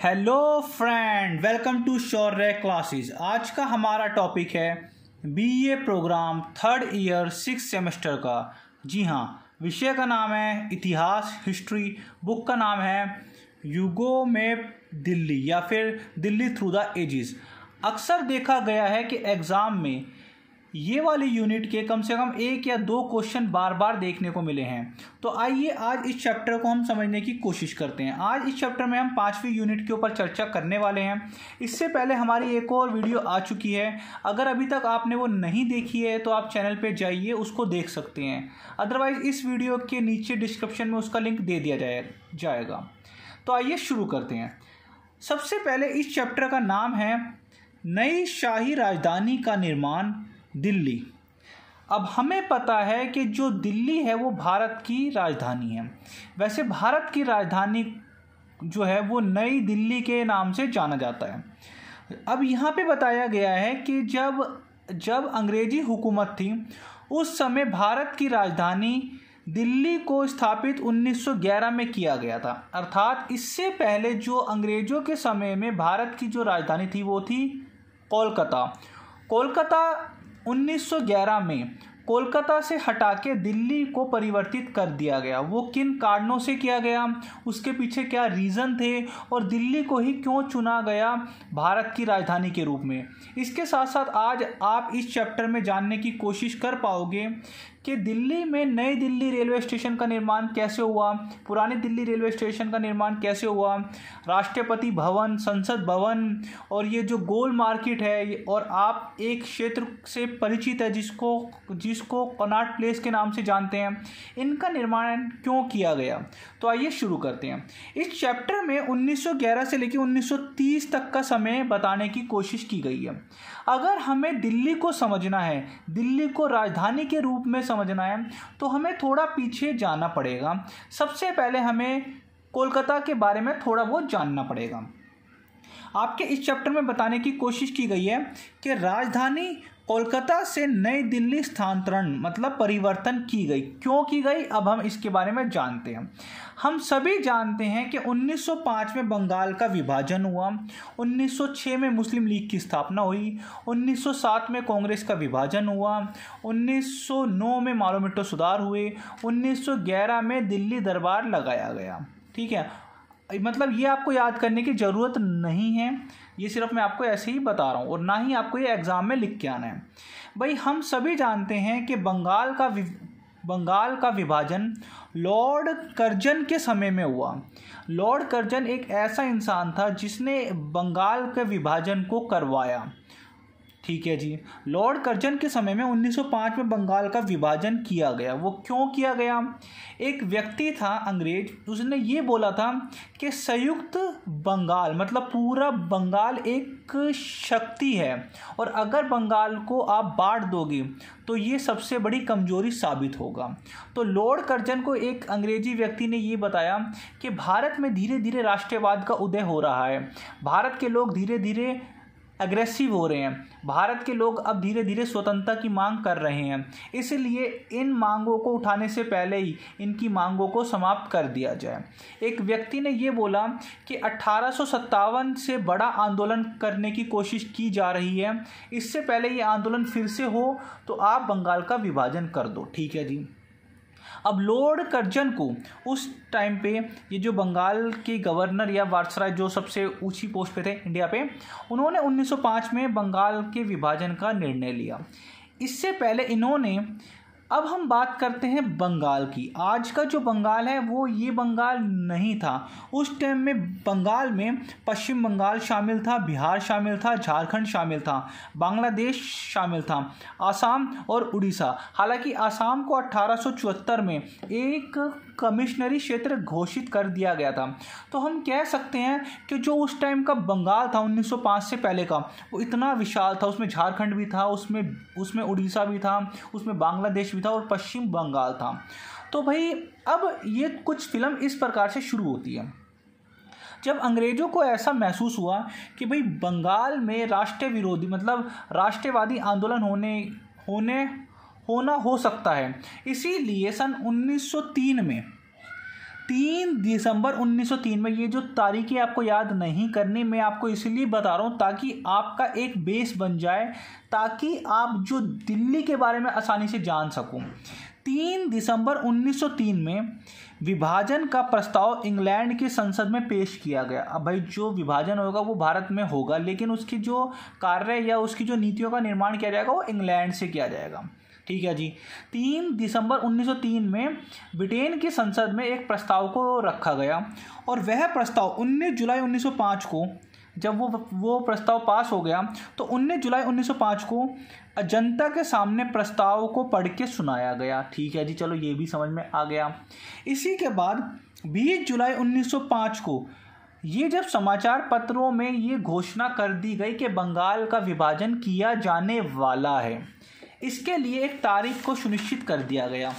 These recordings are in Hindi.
Hello friend, welcome to Shaurya classes. आज का हमारा टॉपिक है BA programme third year 6 semester का। जी हाँ, विषय का नाम है इतिहास हिस्ट्री। बुक का नाम है युगों में दिल्ली या फिर दिल्ली थ्रू द एजेस। अक्सर देखा गया है कि एग्ज़ाम में ये वाली यूनिट के कम से कम 1 या 2 क्वेश्चन बार बार देखने को मिले हैं। तो आइए आज इस चैप्टर को हम समझने की कोशिश करते हैं। आज इस चैप्टर में हम 5वीं यूनिट के ऊपर चर्चा करने वाले हैं। इससे पहले हमारी एक और वीडियो आ चुकी है, अगर अभी तक आपने वो नहीं देखी है तो आप चैनल पे जाइए, उसको देख सकते हैं। अदरवाइज़ इस वीडियो के नीचे डिस्क्रिप्शन में उसका लिंक दे दिया जाएगा। तो आइए शुरू करते हैं। सबसे पहले इस चैप्टर का नाम है नई शाही राजधानी का निर्माण दिल्ली। अब हमें पता है कि जो दिल्ली है वो भारत की राजधानी है। वैसे भारत की राजधानी जो है वो नई दिल्ली के नाम से जाना जाता है। अब यहाँ पे बताया गया है कि जब अंग्रेजी हुकूमत थी उस समय भारत की राजधानी दिल्ली को स्थापित 1911 में किया गया था। अर्थात इससे पहले जो अंग्रेज़ों के समय में भारत की जो राजधानी थी वो थी कोलकाता 1911 में कोलकाता से हटा के दिल्ली को परिवर्तित कर दिया गया। वो किन कारणों से किया गया, उसके पीछे क्या रीज़न थे और दिल्ली को ही क्यों चुना गया भारत की राजधानी के रूप में, इसके साथ साथ आज आप इस चैप्टर में जानने की कोशिश कर पाओगे कि दिल्ली में नई दिल्ली रेलवे स्टेशन का निर्माण कैसे हुआ, पुरानी दिल्ली रेलवे स्टेशन का निर्माण कैसे हुआ, राष्ट्रपति भवन, संसद भवन और ये जो गोल मार्केट है, और आप एक क्षेत्र से परिचित है जिसको कनॉट प्लेस के नाम से जानते हैं, इनका निर्माण क्यों किया गया। तो आइए शुरू करते हैं। इस चैप्टर में 1911 से लेकर 1930 तक का समय बताने की कोशिश की गई है। अगर हमें दिल्ली को समझना है, दिल्ली को राजधानी के रूप में समझना है, तो हमें थोड़ा पीछे जाना पड़ेगा। सबसे पहले हमें कोलकाता के बारे में थोड़ा बहुत जानना पड़ेगा। आपके इस चैप्टर में बताने की कोशिश की गई है कि राजधानी कोलकाता से नई दिल्ली स्थानांतरण मतलब परिवर्तन की गई। क्यों की गई, अब हम इसके बारे में जानते हैं। हम सभी जानते हैं कि 1905 में बंगाल का विभाजन हुआ, 1906 में मुस्लिम लीग की स्थापना हुई, 1907 में कांग्रेस का विभाजन हुआ, 1909 में मालोमिट्टो सुधार हुए, 1911 में दिल्ली दरबार लगाया गया। ठीक है, मतलब ये आपको याद करने की ज़रूरत नहीं है, ये सिर्फ मैं आपको ऐसे ही बता रहा हूँ और ना ही आपको ये एग्ज़ाम में लिख के आना है। भाई हम सभी जानते हैं कि बंगाल का विभाजन लॉर्ड कर्जन के समय में हुआ। लॉर्ड कर्जन एक ऐसा इंसान था जिसने बंगाल के विभाजन को करवाया। ठीक है जी, लॉर्ड कर्जन के समय में 1905 में बंगाल का विभाजन किया गया। वो क्यों किया गया, एक व्यक्ति था अंग्रेज, उसने ये बोला था कि संयुक्त बंगाल मतलब पूरा बंगाल एक शक्ति है और अगर बंगाल को आप बांट दोगे तो ये सबसे बड़ी कमजोरी साबित होगा। तो लॉर्ड कर्जन को एक अंग्रेजी व्यक्ति ने ये बताया कि भारत में धीरे धीरे राष्ट्रवाद का उदय हो रहा है, भारत के लोग धीरे धीरे एग्रेसिव हो रहे हैं, भारत के लोग अब धीरे धीरे स्वतंत्रता की मांग कर रहे हैं, इसलिए इन मांगों को उठाने से पहले ही इनकी मांगों को समाप्त कर दिया जाए। एक व्यक्ति ने ये बोला कि 1857 से बड़ा आंदोलन करने की कोशिश की जा रही है, इससे पहले ये आंदोलन फिर से हो तो आप बंगाल का विभाजन कर दो। ठीक है जी। अब लॉर्ड कर्जन को उस टाइम पे ये जो बंगाल के गवर्नर या वायसराय जो सबसे ऊंची पोस्ट पे थे इंडिया पे, उन्होंने 1905 में बंगाल के विभाजन का निर्णय लिया। इससे पहले इन्होंने, अब हम बात करते हैं बंगाल की। आज का जो बंगाल है वो ये बंगाल नहीं था। उस टाइम में बंगाल में पश्चिम बंगाल शामिल था, बिहार शामिल था, झारखंड शामिल था, बांग्लादेश शामिल था, आसाम और उड़ीसा। हालांकि आसाम को 1874 में एक कमिश्नरी क्षेत्र घोषित कर दिया गया था। तो हम कह सकते हैं कि जो उस टाइम का बंगाल था 1905 से पहले का, वो इतना विशाल था। उसमें झारखंड भी था, उसमें उड़ीसा भी था, उसमें बांग्लादेश भी था और पश्चिम बंगाल था। तो भाई अब ये कुछ फिल्म इस प्रकार से शुरू होती है। जब अंग्रेज़ों को ऐसा महसूस हुआ कि भाई बंगाल में राष्ट्र विरोधी मतलब राष्ट्रवादी आंदोलन होना हो सकता है, इसीलिए सन 1903 में 3 दिसंबर 1903 में, ये जो तारीखें आपको याद नहीं करनी, मैं आपको इसलिए बता रहा हूँ ताकि आपका एक बेस बन जाए, ताकि आप जो दिल्ली के बारे में आसानी से जान सकूँ। 3 दिसंबर 1903 में विभाजन का प्रस्ताव इंग्लैंड की संसद में पेश किया गया। अब भाई जो विभाजन होगा वो भारत में होगा, लेकिन उसकी जो कार्य या उसकी जो नीतियों का निर्माण किया जाएगा वो इंग्लैंड से किया जाएगा। ठीक है जी। 3 दिसंबर 1903 में ब्रिटेन की संसद में एक प्रस्ताव को रखा गया और वह प्रस्ताव 19 जुलाई 1905 को, जब वो प्रस्ताव पास हो गया तो 19 जुलाई 1905 को जनता के सामने प्रस्ताव को पढ़ के सुनाया गया। ठीक है जी, चलो ये भी समझ में आ गया। इसी के बाद 20 जुलाई 1905 को ये जब समाचार पत्रों में ये घोषणा कर दी गई कि बंगाल का विभाजन किया जाने वाला है, इसके लिए एक तारीख को सुनिश्चित कर दिया गया।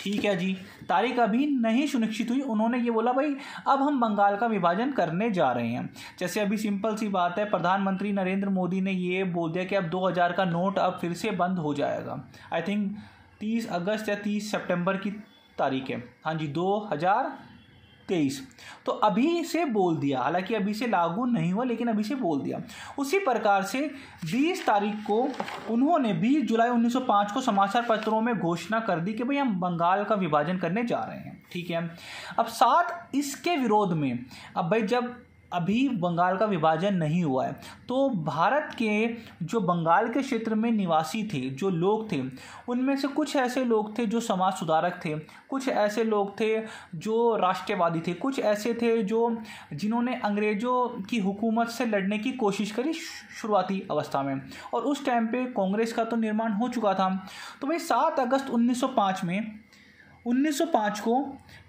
ठीक है जी, तारीख अभी नहीं सुनिश्चित हुई, उन्होंने ये बोला भाई अब हम बंगाल का विभाजन करने जा रहे हैं। जैसे अभी सिंपल सी बात है, प्रधानमंत्री नरेंद्र मोदी ने ये बोल दिया कि अब 2000 का नोट अब फिर से बंद हो जाएगा। आई थिंक 30 अगस्त या 30 सितंबर की तारीख है, हाँ जी, 2023। तो अभी से बोल दिया, हालांकि अभी से लागू नहीं हुआ लेकिन अभी से बोल दिया। उसी प्रकार से 20 तारीख को उन्होंने 20 जुलाई 1905 को समाचार पत्रों में घोषणा कर दी कि भाई हम बंगाल का विभाजन करने जा रहे हैं। ठीक है। अब साथ इसके विरोध में, अब भाई जब अभी बंगाल का विभाजन नहीं हुआ है तो भारत के जो बंगाल के क्षेत्र में निवासी थे, जो लोग थे, उनमें से कुछ ऐसे लोग थे जो समाज सुधारक थे, कुछ ऐसे लोग थे जो राष्ट्रवादी थे, कुछ ऐसे थे जिन्होंने अंग्रेज़ों की हुकूमत से लड़ने की कोशिश करी शुरुआती अवस्था में, और उस टाइम पे कांग्रेस का तो निर्माण हो चुका था। तो भाई 7 अगस्त 1905 को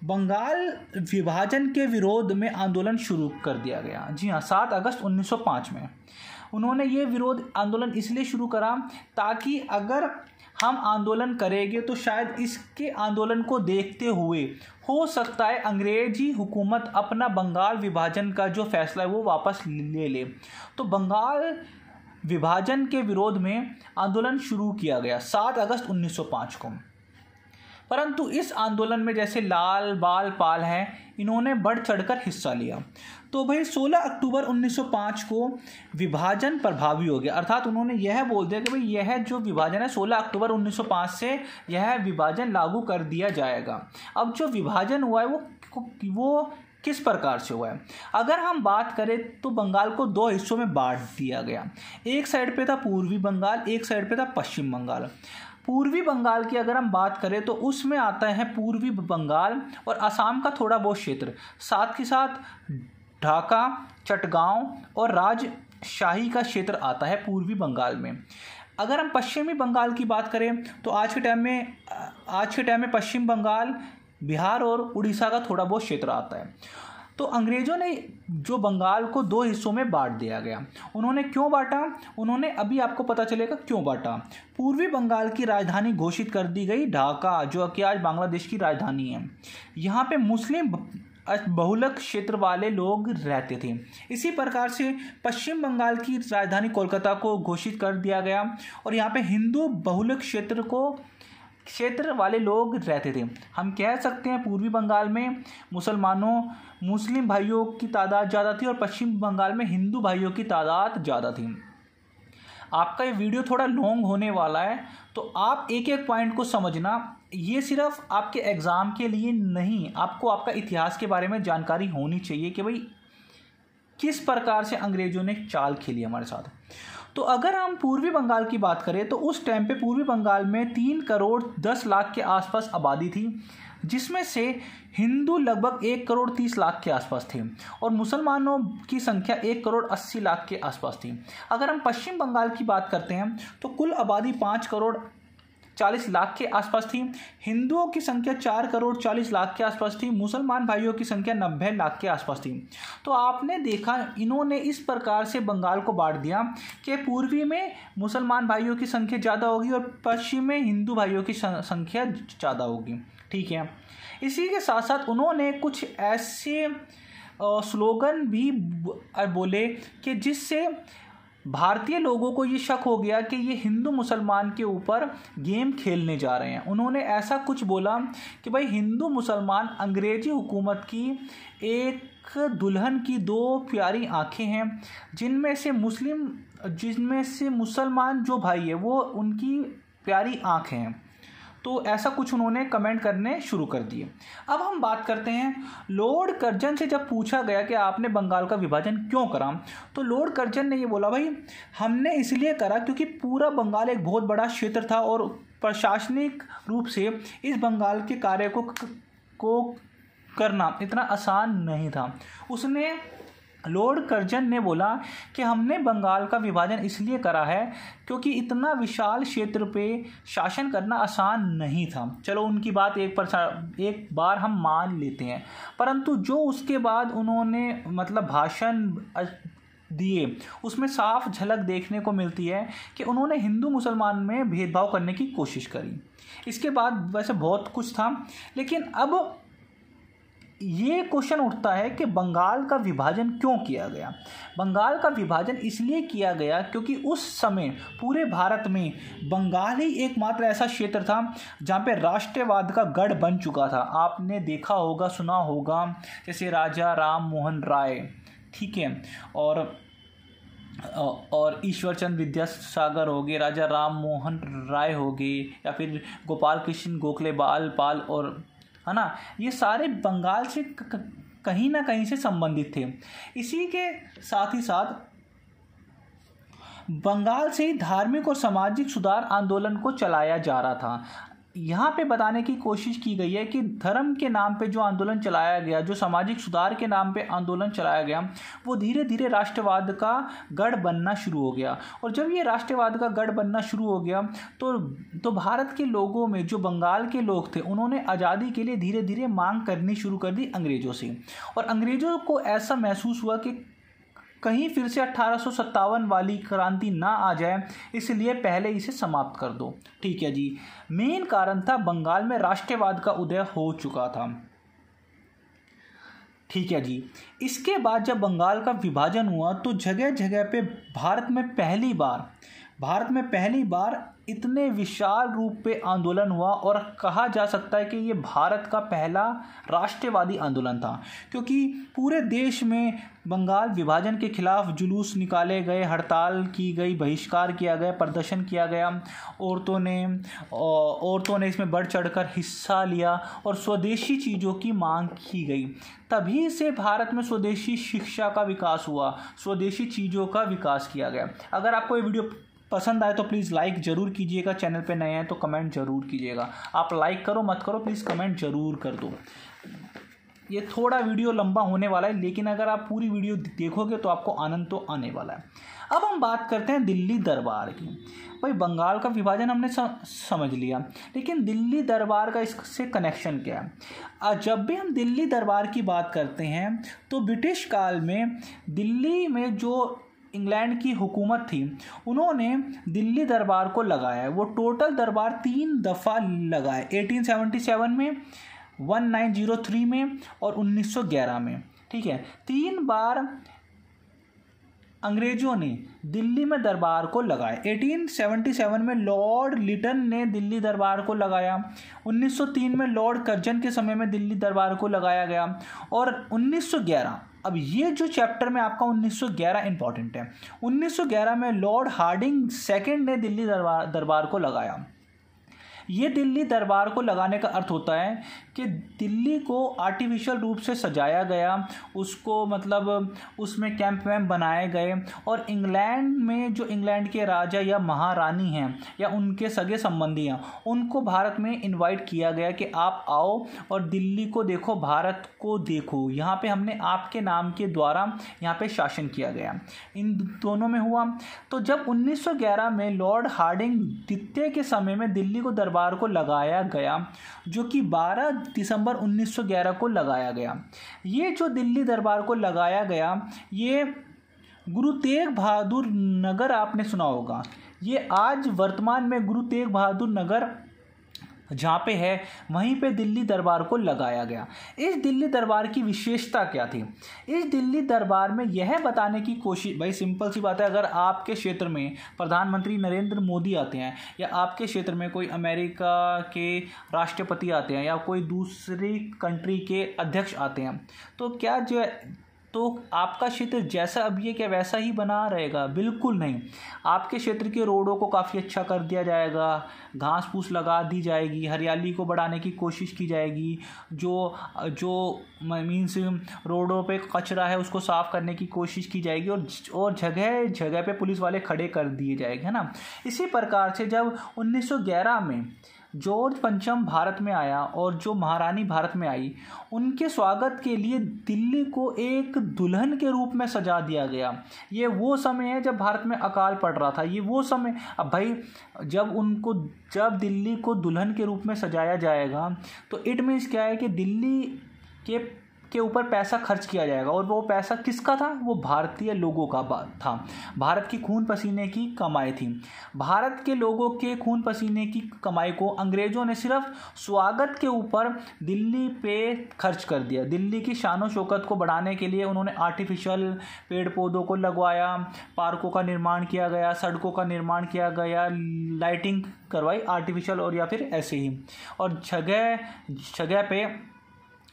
बंगाल विभाजन के विरोध में आंदोलन शुरू कर दिया गया। जी हाँ, 7 अगस्त 1905 में उन्होंने ये विरोध आंदोलन इसलिए शुरू करा ताकि अगर हम आंदोलन करेंगे तो शायद इसके आंदोलन को देखते हुए हो सकता है अंग्रेजी हुकूमत अपना बंगाल विभाजन का जो फैसला है वो वापस ले ले। तो बंगाल विभाजन के विरोध में आंदोलन शुरू किया गया 7 अगस्त 1905 को। परंतु इस आंदोलन में जैसे लाल बाल पाल हैं, इन्होंने बढ़ चढ़कर हिस्सा लिया। तो भाई 16 अक्टूबर 1905 को विभाजन प्रभावी हो गया, अर्थात उन्होंने यह बोल दिया कि भाई यह जो विभाजन है 16 अक्टूबर 1905 से यह विभाजन लागू कर दिया जाएगा। अब जो विभाजन हुआ है वो किस प्रकार से हुआ है, अगर हम बात करें तो बंगाल को 2 हिस्सों में बांट दिया गया। एक साइड पे था पूर्वी बंगाल, एक साइड पे था पश्चिम बंगाल। पूर्वी बंगाल की अगर हम बात करें तो उसमें आता है पूर्वी बंगाल और असम का थोड़ा बहुत क्षेत्र, साथ ही साथ ढाका, चटगांव और राजशाही का क्षेत्र आता है पूर्वी बंगाल में। अगर हम पश्चिमी बंगाल की बात करें तो आज के टाइम में पश्चिम बंगाल, बिहार और उड़ीसा का थोड़ा बहुत क्षेत्र आता है। तो अंग्रेज़ों ने जो बंगाल को 2 हिस्सों में बांट दिया गया। उन्होंने क्यों बांटा, उन्होंने अभी आपको पता चलेगा क्यों बांटा। पूर्वी बंगाल की राजधानी घोषित कर दी गई ढाका, जो कि आज बांग्लादेश की राजधानी है। यहाँ पे मुस्लिम बहुलक क्षेत्र वाले लोग रहते थे। इसी प्रकार से पश्चिम बंगाल की राजधानी कोलकाता को घोषित कर दिया गया और यहाँ पे हिंदू बहुलक क्षेत्र वाले लोग रहते थे। हम कह सकते हैं पूर्वी बंगाल में मुस्लिम भाइयों की तादाद ज़्यादा थी और पश्चिम बंगाल में हिंदू भाइयों की तादाद ज़्यादा थी। आपका ये वीडियो थोड़ा लॉन्ग होने वाला है तो आप एक एक पॉइंट को समझना। ये सिर्फ आपके एग्ज़ाम के लिए नहीं, आपको आपका इतिहास के बारे में जानकारी होनी चाहिए कि भाई किस प्रकार से अंग्रेज़ों ने चाल खेली हमारे साथ। तो अगर हम पूर्वी बंगाल की बात करें तो उस टाइम पे पूर्वी बंगाल में 3 करोड़ 10 लाख के आसपास आबादी थी, जिसमें से हिंदू लगभग 1 करोड़ 30 लाख के आसपास थे और मुसलमानों की संख्या 1 करोड़ 80 लाख के आसपास थी। अगर हम पश्चिम बंगाल की बात करते हैं तो कुल आबादी 5 करोड़ 40 लाख के आसपास थी, हिंदुओं की संख्या 4 करोड़ 40 लाख के आसपास थी, मुसलमान भाइयों की संख्या 90 लाख के आसपास थी। तो आपने देखा इन्होंने इस प्रकार से बंगाल को बांट दिया कि पूर्वी में मुसलमान भाइयों की संख्या ज़्यादा होगी और पश्चिम में हिंदू भाइयों की संख्या ज़्यादा होगी। ठीक है। इसी के साथ साथ उन्होंने कुछ ऐसे स्लोगन भी बोले कि जिससे भारतीय लोगों को ये शक हो गया कि ये हिंदू मुसलमान के ऊपर गेम खेलने जा रहे हैं। उन्होंने ऐसा कुछ बोला कि भाई हिंदू मुसलमान अंग्रेजी हुकूमत की एक दुल्हन की दो प्यारी आंखें हैं, जिनमें से मुसलमान जो भाई है वो उनकी प्यारी आंखें हैं। तो ऐसा कुछ उन्होंने कमेंट करने शुरू कर दिए। अब हम बात करते हैं लॉर्ड कर्जन से। जब पूछा गया कि आपने बंगाल का विभाजन क्यों करा, तो लॉर्ड कर्जन ने ये बोला, भाई हमने इसलिए करा क्योंकि पूरा बंगाल एक बहुत बड़ा क्षेत्र था और प्रशासनिक रूप से इस बंगाल के कार्य को करना इतना आसान नहीं था। लॉर्ड कर्जन ने बोला कि हमने बंगाल का विभाजन इसलिए करा है क्योंकि इतना विशाल क्षेत्र पे शासन करना आसान नहीं था। चलो उनकी बात एक बार हम मान लेते हैं, परंतु जो उसके बाद उन्होंने मतलब भाषण दिए उसमें साफ झलक देखने को मिलती है कि उन्होंने हिंदू मुसलमान में भेदभाव करने की कोशिश करी। इसके बाद वैसे बहुत कुछ था, लेकिन अब ये क्वेश्चन उठता है कि बंगाल का विभाजन क्यों किया गया। बंगाल का विभाजन इसलिए किया गया क्योंकि उस समय पूरे भारत में बंगाल ही एकमात्र ऐसा क्षेत्र था जहाँ पे राष्ट्रवाद का गढ़ बन चुका था। आपने देखा होगा, सुना होगा, जैसे राजा राम मोहन राय, ठीक है, और ईश्वरचंद विद्यासागर हो गए, राजा राम मोहन राय हो गए, या फिर गोपाल कृष्ण गोखले बाल पाल, और है ना, ये सारे बंगाल से कहीं ना कहीं से संबंधित थे। इसी के साथ ही साथ बंगाल से ही धार्मिक और सामाजिक सुधार आंदोलन को चलाया जा रहा था। यहाँ पे बताने की कोशिश की गई है कि धर्म के नाम पे जो आंदोलन चलाया गया, जो सामाजिक सुधार के नाम पे आंदोलन चलाया गया, वो धीरे धीरे राष्ट्रवाद का गढ़ बनना शुरू हो गया। और जब ये राष्ट्रवाद का गढ़ बनना शुरू हो गया तो भारत के लोगों में, जो बंगाल के लोग थे, उन्होंने आज़ादी के लिए धीरे धीरे मांग करनी शुरू कर दी अंग्रेज़ों से। और अंग्रेज़ों को ऐसा महसूस हुआ कि कहीं फिर से 1857 वाली क्रांति ना आ जाए, इसलिए पहले इसे समाप्त कर दो। ठीक है जी, मेन कारण था बंगाल में राष्ट्रवाद का उदय हो चुका था। ठीक है जी, इसके बाद जब बंगाल का विभाजन हुआ तो जगह जगह पे भारत में पहली बार इतने विशाल रूप पे आंदोलन हुआ, और कहा जा सकता है कि ये भारत का पहला राष्ट्रवादी आंदोलन था, क्योंकि पूरे देश में बंगाल विभाजन के खिलाफ जुलूस निकाले गए, हड़ताल की गई, बहिष्कार किया गया, प्रदर्शन किया गया। औरतों ने इसमें बढ़ चढ़कर हिस्सा लिया और स्वदेशी चीज़ों की मांग की गई। तभी से भारत में स्वदेशी शिक्षा का विकास हुआ, स्वदेशी चीज़ों का विकास किया गया। अगर आपको ये वीडियो पसंद आए तो प्लीज़ लाइक ज़रूर कीजिएगा, चैनल पे नए हैं तो कमेंट ज़रूर कीजिएगा। आप लाइक करो मत करो, प्लीज़ कमेंट ज़रूर कर दो। ये थोड़ा वीडियो लंबा होने वाला है, लेकिन अगर आप पूरी वीडियो देखोगे तो आपको आनंद तो आने वाला है। अब हम बात करते हैं दिल्ली दरबार की। भाई बंगाल का विभाजन हमने समझ लिया, लेकिन दिल्ली दरबार का इससे कनेक्शन क्या है। जब भी हम दिल्ली दरबार की बात करते हैं तो ब्रिटिश काल में दिल्ली में जो इंग्लैंड की हुकूमत थी, उन्होंने दिल्ली दरबार को लगाया। वो टोटल दरबार 3 दफ़ा लगाए, 1877 में, 1903 में और 1911 में। ठीक है, 3 बार अंग्रेज़ों ने दिल्ली में दरबार को लगाया। 1877 में लॉर्ड लिटन ने दिल्ली दरबार को लगाया, 1903 में लॉर्ड कर्जन के समय में दिल्ली दरबार को लगाया गया, और 1911, अब ये जो चैप्टर में आपका 1911 इंपॉर्टेंट है, 1911 में लॉर्ड हार्डिंग सेकंड ने दिल्ली दरबार को लगाया। ये दिल्ली दरबार को लगाने का अर्थ होता है कि दिल्ली को आर्टिफिशियल रूप से सजाया गया, उसको मतलब उसमें कैंप वैम्प बनाए गए, और इंग्लैंड में जो इंग्लैंड के राजा या महारानी हैं या उनके सगे संबंधी हैं, उनको भारत में इनवाइट किया गया कि आप आओ और दिल्ली को देखो, भारत को देखो, यहाँ पे हमने आपके नाम के द्वारा यहाँ पे शासन किया गया। इन दोनों में हुआ। तो जब 1911 में लॉर्ड हार्डिंग द्वितीय के समय में दिल्ली को दरबार को लगाया गया, जो कि 12 दिसंबर 1911 को लगाया गया। ये जो दिल्ली दरबार को लगाया गया, ये गुरु तेग बहादुर नगर आपने सुना होगा, ये आज वर्तमान में गुरु तेग बहादुर नगर जहाँ पे है वहीं पे दिल्ली दरबार को लगाया गया। इस दिल्ली दरबार की विशेषता क्या थी? इस दिल्ली दरबार में यह बताने की कोशिश, भाई सिंपल सी बात है, अगर आपके क्षेत्र में प्रधानमंत्री नरेंद्र मोदी आते हैं या आपके क्षेत्र में कोई अमेरिका के राष्ट्रपति आते हैं या कोई दूसरी कंट्री के अध्यक्ष आते हैं, तो क्या जो तो आपका क्षेत्र जैसा अभी है क्या वैसा ही बना रहेगा? बिल्कुल नहीं। आपके क्षेत्र के रोडों को काफ़ी अच्छा कर दिया जाएगा, घास फूस लगा दी जाएगी, हरियाली को बढ़ाने की कोशिश की जाएगी, जो मीन्स रोडों पे कचरा है उसको साफ़ करने की कोशिश की जाएगी और जगह जगह पे पुलिस वाले खड़े कर दिए जाएंगे, है ना। इसी प्रकार से जब 1911 में जॉर्ज पंचम भारत में आया और जो महारानी भारत में आई, उनके स्वागत के लिए दिल्ली को एक दुल्हन के रूप में सजा दिया गया। ये वो समय है जब भारत में अकाल पड़ रहा था, ये वो समय। अब भाई जब दिल्ली को दुल्हन के रूप में सजाया जाएगा तो इट मीन्स क्या है कि दिल्ली के ऊपर पैसा खर्च किया जाएगा, और वो पैसा किसका था? वो भारतीय लोगों का था। भारत की खून पसीने की कमाई थी। भारत के लोगों के खून पसीने की कमाई को अंग्रेज़ों ने सिर्फ स्वागत के ऊपर दिल्ली पे खर्च कर दिया। दिल्ली की शान और शौकत को बढ़ाने के लिए उन्होंने आर्टिफिशियल पेड़ पौधों को लगवाया, पार्कों का निर्माण किया गया, सड़कों का निर्माण किया गया, लाइटिंग करवाई आर्टिफिशियल और या फिर ऐसे ही, और जगह जगह पे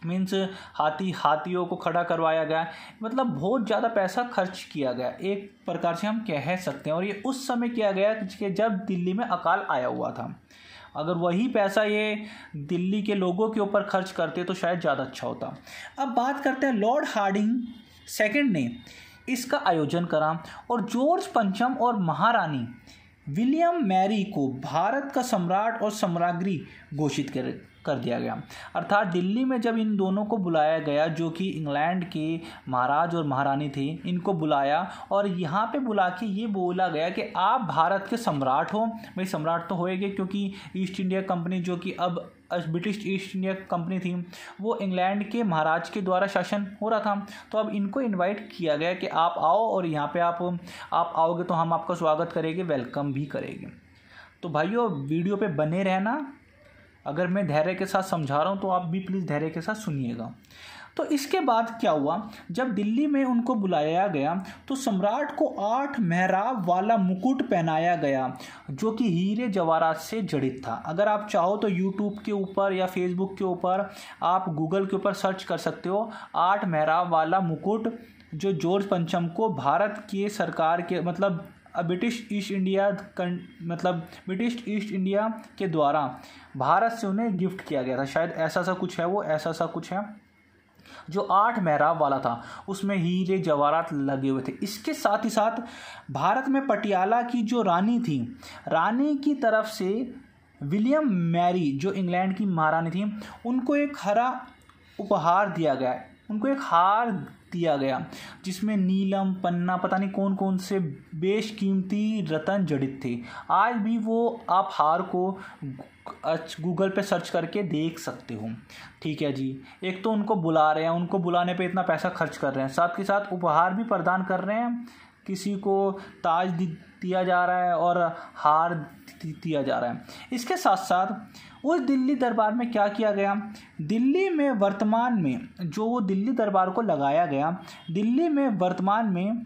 मीन्स हाथियों को खड़ा करवाया गया। मतलब बहुत ज़्यादा पैसा खर्च किया गया, एक प्रकार से हम कह सकते हैं। और ये उस समय किया गया कि जब दिल्ली में अकाल आया हुआ था। अगर वही पैसा ये दिल्ली के लोगों के ऊपर खर्च करते तो शायद ज़्यादा अच्छा होता। अब बात करते हैं, लॉर्ड हार्डिंग सेकंड ने इसका आयोजन करा और जॉर्ज पंचम और महारानी विलियम मैरी को भारत का सम्राट और सम्राज्ञी घोषित कर दिया गया। अर्थात दिल्ली में जब इन दोनों को बुलाया गया, जो कि इंग्लैंड के महाराज और महारानी थे, इनको बुलाया और यहाँ पे बुला के ये बोला गया कि आप भारत के सम्राट हो। भाई सम्राट तो होएंगे, क्योंकि ईस्ट इंडिया कंपनी, जो कि अब ब्रिटिश ईस्ट इंडिया कंपनी थी, वो इंग्लैंड के महाराज के द्वारा शासन हो रहा था। तो अब इनको इनवाइट किया गया कि आप आओ और यहाँ पे आप आओगे तो हम आपका स्वागत करेंगे, वेलकम भी करेंगे। तो भाइयों वीडियो पे बने रहना। अगर मैं धैर्य के साथ समझा रहा हूँ तो आप भी प्लीज़ धैर्य के साथ सुनिएगा। तो इसके बाद क्या हुआ, जब दिल्ली में उनको बुलाया गया तो सम्राट को 8 मेहराब वाला मुकुट पहनाया गया, जो कि हीरे जवाहरात से जड़ित था। अगर आप चाहो तो यूट्यूब के ऊपर या फेसबुक के ऊपर, आप गूगल के ऊपर सर्च कर सकते हो, 8 मेहराब वाला मुकुट, जो जॉर्ज पंचम को भारत की सरकार के ब्रिटिश ईस्ट इंडिया के द्वारा भारत से उन्हें गिफ्ट किया गया था। शायद ऐसा सा कुछ है, वो ऐसा सा कुछ है, जो 8 मेहराब वाला था, उसमें हीरे जवाहरात लगे हुए थे। इसके साथ ही साथ भारत में पटियाला की जो रानी थी, रानी की तरफ से विलियम मैरी, जो इंग्लैंड की महारानी थी, उनको एक हरा उपहार दिया गया, उनको एक हार दिया गया जिसमें नीलम, पन्ना, पता नहीं कौन कौन से बेशकीमती रत्न जड़ित थे। आज भी वो आप हार को गूगल पे सर्च करके देख सकते हो। ठीक है जी, एक तो उनको बुला रहे हैं, उनको बुलाने पे इतना पैसा खर्च कर रहे हैं, साथ के साथ उपहार भी प्रदान कर रहे हैं, किसी को ताज दिया जा रहा है और हार दिया जा रहा है। इसके साथ साथ उस दिल्ली दरबार में क्या किया गया, दिल्ली में वर्तमान में जो दिल्ली दरबार को लगाया गया, दिल्ली में वर्तमान में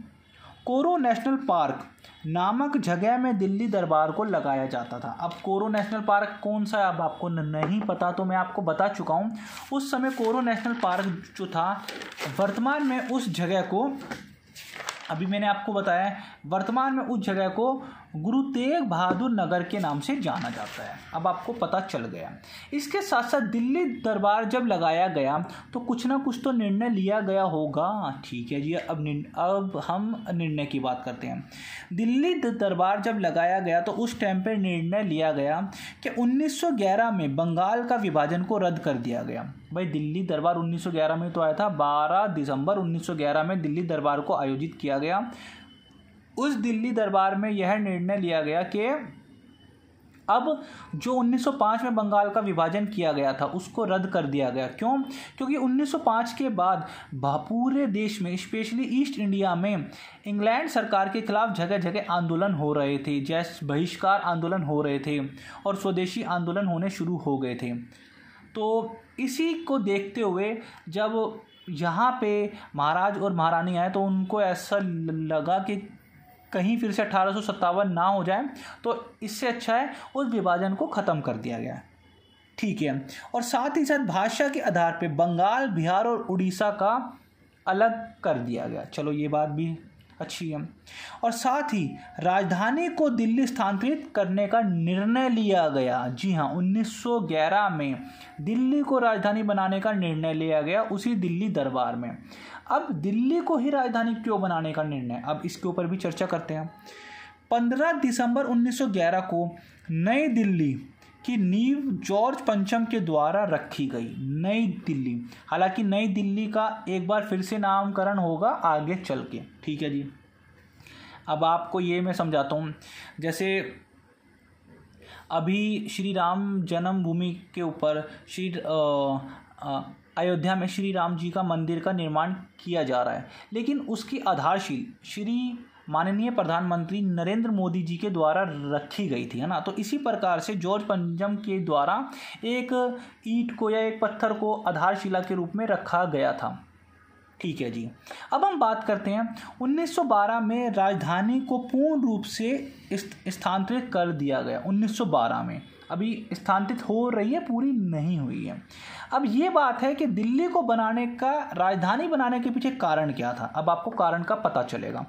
कोरो नेशनल पार्क नामक जगह में दिल्ली दरबार को लगाया जाता था। अब कोरो नेशनल पार्क कौन सा है, अब आपको नहीं पता तो मैं आपको बता चुका हूँ। उस समय कोरो नेशनल पार्क जो था, वर्तमान में उस जगह को, अभी मैंने आपको बताया, वर्तमान में उस जगह को गुरु तेग बहादुर नगर के नाम से जाना जाता है। अब आपको पता चल गया। इसके साथ साथ दिल्ली दरबार जब लगाया गया तो कुछ ना कुछ तो निर्णय लिया गया होगा। ठीक है जी, अब हम निर्णय की बात करते हैं। दिल्ली दरबार जब लगाया गया तो उस टाइम पर निर्णय लिया गया कि 1911 में बंगाल का विभाजन को रद्द कर दिया गया। भाई दिल्ली दरबार 1911 में तो आया था, 12 दिसंबर 1911 में दिल्ली दरबार को आयोजित किया गया। उस दिल्ली दरबार में यह निर्णय लिया गया कि अब जो 1905 में बंगाल का विभाजन किया गया था उसको रद्द कर दिया गया। क्यों? क्योंकि 1905 के बाद पूरे देश में, स्पेशली ईस्ट इंडिया में, इंग्लैंड सरकार के खिलाफ जगह जगह आंदोलन हो रहे थे, जैसे बहिष्कार आंदोलन हो रहे थे और स्वदेशी आंदोलन होने शुरू हो गए थे। तो इसी को देखते हुए जब यहाँ पे महाराज और महारानी आए तो उनको ऐसा लगा कि कहीं फिर से 1857 ना हो जाए, तो इससे अच्छा है उस विभाजन को ख़त्म कर दिया गया। ठीक है। और साथ ही साथ भाषा के आधार पे बंगाल, बिहार और उड़ीसा का अलग कर दिया गया। चलो ये बात भी अच्छी है। और साथ ही राजधानी को दिल्ली स्थानांतरित करने का निर्णय लिया गया। जी हाँ, 1911 में दिल्ली को राजधानी बनाने का निर्णय लिया गया उसी दिल्ली दरबार में। अब दिल्ली को ही राजधानी क्यों बनाने का निर्णय, अब इसके ऊपर भी चर्चा करते हैं। 15 दिसंबर 1911 को नई दिल्ली की नींव जॉर्ज पंचम के द्वारा रखी गई। नई दिल्ली, हालांकि नई दिल्ली का एक बार फिर से नामकरण होगा आगे चल के। ठीक है जी। अब आपको ये मैं समझाता हूँ। जैसे अभी श्री राम जन्मभूमि के ऊपर अयोध्या में श्री राम जी का मंदिर का निर्माण किया जा रहा है, लेकिन उसकी आधारशिल श्री माननीय प्रधानमंत्री नरेंद्र मोदी जी के द्वारा रखी गई थी, है ना। तो इसी प्रकार से जॉर्ज पंचम के द्वारा एक ईंट को या एक पत्थर को आधारशिला के रूप में रखा गया था। ठीक है जी। अब हम बात करते हैं 1912 में राजधानी को पूर्ण रूप से स्थानांतरित कर दिया गया। 1912 में अभी स्थानांतरित हो रही है, पूरी नहीं हुई है। अब ये बात है कि दिल्ली को बनाने का, राजधानी बनाने के पीछे कारण क्या था। अब आपको कारण का पता चलेगा।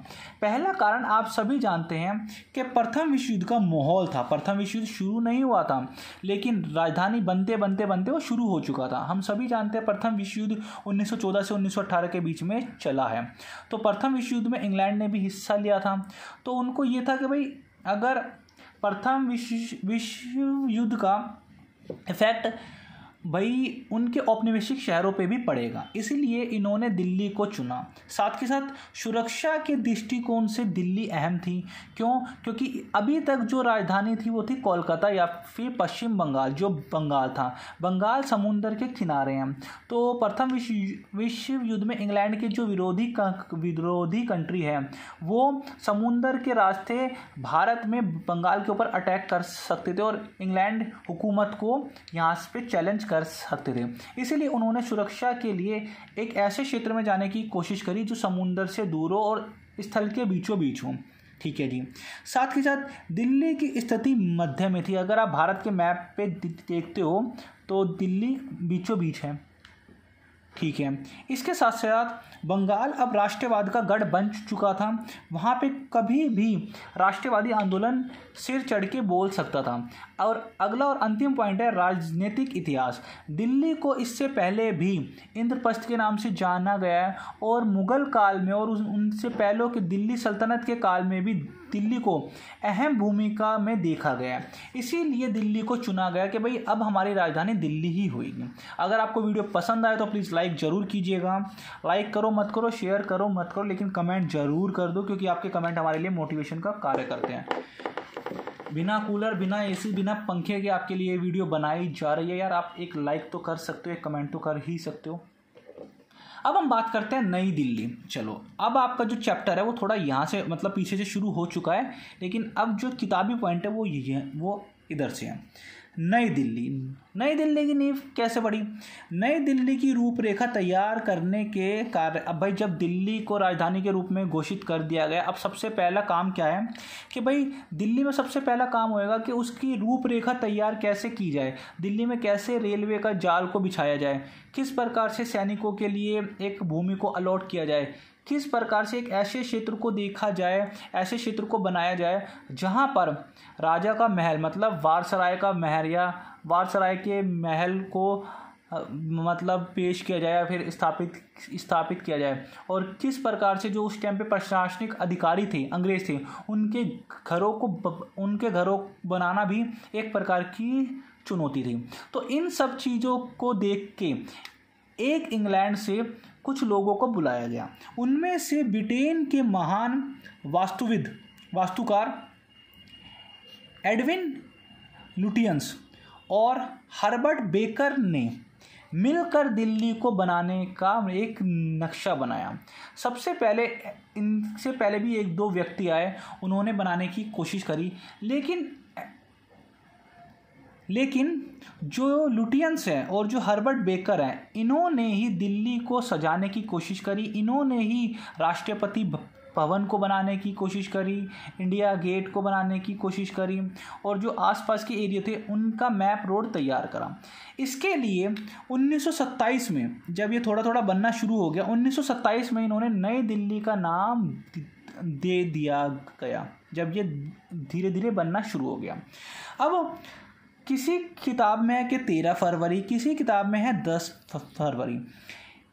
पहला कारण आप सभी जानते हैं कि प्रथम विश्व युद्ध का माहौल था। प्रथम विश्व युद्ध शुरू नहीं हुआ था, लेकिन राजधानी बनते बनते बनते वो शुरू हो चुका था। हम सभी जानते हैं प्रथम विश्व युद्ध 1914 से 1918 के बीच में चला है। तो प्रथम विश्व युद्ध में इंग्लैंड ने भी हिस्सा लिया था। तो उनको ये था कि भाई अगर प्रथम विश्व युद्ध का इफेक्ट भाई उनके औपनिवेशिक शहरों पे भी पड़ेगा, इसीलिए इन्होंने दिल्ली को चुना। साथ के साथ सुरक्षा के दृष्टिकोण से दिल्ली अहम थी। क्यों? क्योंकि अभी तक जो राजधानी थी वो थी कोलकाता या फिर पश्चिम बंगाल, जो बंगाल था। बंगाल समुंदर के किनारे हैं। तो प्रथम विश्व युद्ध में इंग्लैंड के जो विरोधी कंट्री है वो समुंदर के रास्ते भारत में बंगाल के ऊपर अटैक कर सकते थे और इंग्लैंड हुकूमत को यहाँ पे चैलेंज कर सकते थे। इसीलिए उन्होंने सुरक्षा के लिए एक ऐसे क्षेत्र में जाने की कोशिश करी जो समुंदर से दूर हो और स्थल के बीचों बीच हो। ठीक है जी। साथ ही साथ दिल्ली की स्थिति मध्य में थी। अगर आप भारत के मैप पे देखते हो तो दिल्ली बीचों बीच है। ठीक है। इसके साथ साथ बंगाल अब राष्ट्रवाद का गढ़ बन चुका था। वहाँ पे कभी भी राष्ट्रवादी आंदोलन सिर चढ़ के बोल सकता था। और अगला और अंतिम पॉइंट है राजनीतिक इतिहास। दिल्ली को इससे पहले भी इंद्रप्रस्थ के नाम से जाना गया है और मुगल काल में और उनसे पहले के दिल्ली सल्तनत के काल में भी दिल्ली को अहम भूमिका में देखा गया है। इसीलिए दिल्ली को चुना गया कि भाई अब हमारी राजधानी दिल्ली ही होगी। अगर आपको वीडियो पसंद आए तो प्लीज़ लाइक ज़रूर कीजिएगा। लाइक करो मत करो, शेयर करो मत करो, लेकिन कमेंट ज़रूर कर दो, क्योंकि आपके कमेंट हमारे लिए मोटिवेशन का कार्य करते हैं। बिना कूलर, बिना एसी, बिना पंखे के आपके लिए वीडियो बनाई जा रही है। यार आप एक लाइक तो कर सकते हो, एक कमेंट तो कर ही सकते हो। अब हम बात करते हैं नई दिल्ली। चलो, अब आपका जो चैप्टर है वो थोड़ा यहाँ से मतलब पीछे से शुरू हो चुका है, लेकिन अब जो किताबी पॉइंट है वो ये है, वो इधर से है। नई दिल्ली। नई दिल्ली की नींव कैसे पड़ी? नई दिल्ली की रूपरेखा तैयार करने के कार्य, अब भाई जब दिल्ली को राजधानी के रूप में घोषित कर दिया गया, अब सबसे पहला काम क्या है कि भाई दिल्ली में सबसे पहला काम होएगा कि उसकी रूपरेखा तैयार कैसे की जाए। दिल्ली में कैसे रेलवे का जाल को बिछाया जाए, किस प्रकार से सैनिकों के लिए एक भूमि को अलॉट किया जाए, किस प्रकार से एक ऐसे क्षेत्र को देखा जाए, ऐसे क्षेत्र को बनाया जाए जहां पर राजा का महल मतलब वारसराय का महल या वारसराय के महल को मतलब पेश किया जाए या फिर स्थापित किया जाए, और किस प्रकार से जो उस टाइम पे प्रशासनिक अधिकारी थे, अंग्रेज थे, उनके घरों बनाना भी एक प्रकार की चुनौती थी। तो इन सब चीज़ों को देख के एक इंग्लैंड से कुछ लोगों को बुलाया गया। उनमें से ब्रिटेन के महान वास्तुकार एडविन लुटियंस और हर्बर्ट बेकर ने मिलकर दिल्ली को बनाने का एक नक्शा बनाया। सबसे पहले इनसे पहले भी एक दो व्यक्ति आए, उन्होंने बनाने की कोशिश करी, लेकिन जो लुटियंस हैं और जो हर्बर्ट बेकर हैं, इन्होंने ही दिल्ली को सजाने की कोशिश करी, इन्होंने ही राष्ट्रपति भवन को बनाने की कोशिश करी, इंडिया गेट को बनाने की कोशिश करी, और जो आसपास के एरिया थे उनका मैप रोड तैयार करा। इसके लिए 1927 में जब ये थोड़ा थोड़ा बनना शुरू हो गया, 1927 में इन्होंने नई दिल्ली का नाम दे दिया गया, जब ये धीरे धीरे बनना शुरू हो गया। अब किसी किताब में है कि 13 फरवरी, किसी किताब में है 10 फरवरी।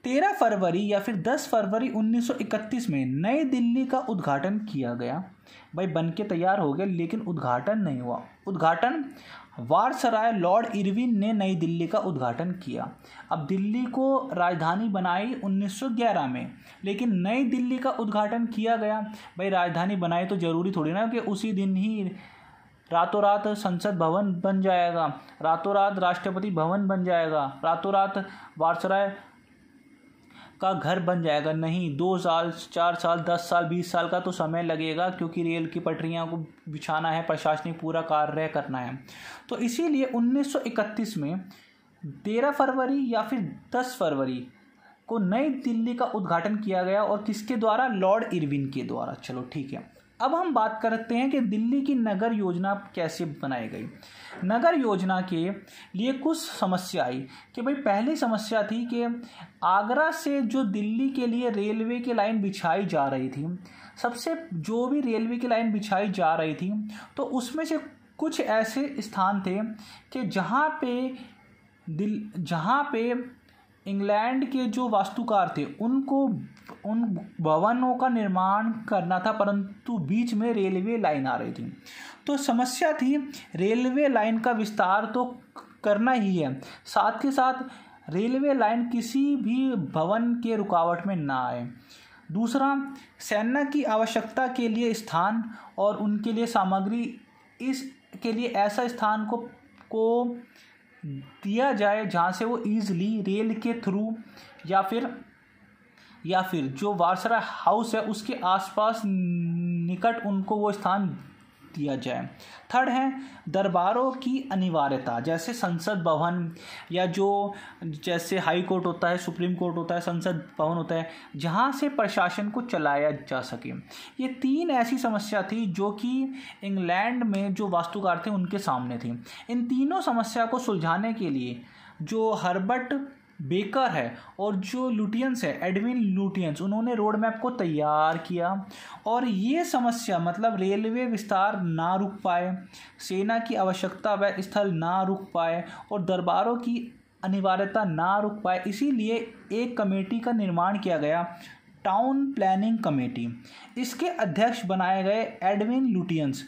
13 फरवरी या फिर 10 फरवरी 1931 में नई दिल्ली का उद्घाटन किया गया। भाई बन के तैयार हो गया, लेकिन उद्घाटन नहीं हुआ। उद्घाटन वायसराय लॉर्ड इरविन ने नई दिल्ली का उद्घाटन किया। अब दिल्ली को राजधानी बनाई 1911 में, लेकिन नई दिल्ली का उद्घाटन किया गया। भाई राजधानी बनाई तो ज़रूरी थोड़ी ना कि उसी दिन ही रातों रात संसद भवन बन जाएगा, रातों रात राष्ट्रपति भवन बन जाएगा, रातों रात वायसराय का घर बन जाएगा। नहीं, 2 साल, 4 साल, 10 साल, 20 साल का तो समय लगेगा, क्योंकि रेल की पटरियां को बिछाना है, प्रशासनिक पूरा कार्य करना है। तो इसीलिए 1931 में 13 फरवरी या फिर 10 फरवरी को नई दिल्ली का उद्घाटन किया गया, और किसके द्वारा? लॉर्ड इरविन के द्वारा। चलो ठीक है, अब हम बात करते हैं कि दिल्ली की नगर योजना कैसे बनाई गई। नगर योजना के लिए कुछ समस्या आई कि भाई पहली समस्या थी कि आगरा से जो दिल्ली के लिए रेलवे की लाइन बिछाई जा रही थी, सबसे जो भी रेलवे की लाइन बिछाई जा रही थी, तो उसमें से कुछ ऐसे स्थान थे कि जहाँ पे इंग्लैंड के जो वास्तुकार थे उनको उन भवनों का निर्माण करना था, परंतु बीच में रेलवे लाइन आ रही थी। तो समस्या थी रेलवे लाइन का विस्तार तो करना ही है, साथ ही साथ रेलवे लाइन किसी भी भवन के रुकावट में ना आए। दूसरा, सेना की आवश्यकता के लिए स्थान और उनके लिए सामग्री, इसके लिए ऐसा स्थान को दिया जाए जहाँ से वो ईजिली रेल के थ्रू या फिर जो वायसराय हाउस है उसके आसपास निकट उनको वो स्थान दिया जाए। थर्ड है दरबारों की अनिवार्यता, जैसे संसद भवन या जैसे हाई कोर्ट होता है, सुप्रीम कोर्ट होता है, संसद भवन होता है, जहाँ से प्रशासन को चलाया जा सके। ये 3 ऐसी समस्या थी जो कि इंग्लैंड में जो वास्तुकार थे उनके सामने थी। इन तीनों समस्या को सुलझाने के लिए जो हर्बर्ट बेकर है और जो लुटियंस है, एडविन लुटियंस, उन्होंने रोड मैप को तैयार किया, और ये समस्या मतलब रेलवे विस्तार ना रुक पाए, सेना की आवश्यकता व स्थल ना रुक पाए, और दरबारों की अनिवार्यता ना रुक पाए, इसीलिए एक कमेटी का निर्माण किया गया, टाउन प्लानिंग कमेटी। इसके अध्यक्ष बनाए गए एडविन लुटियंस,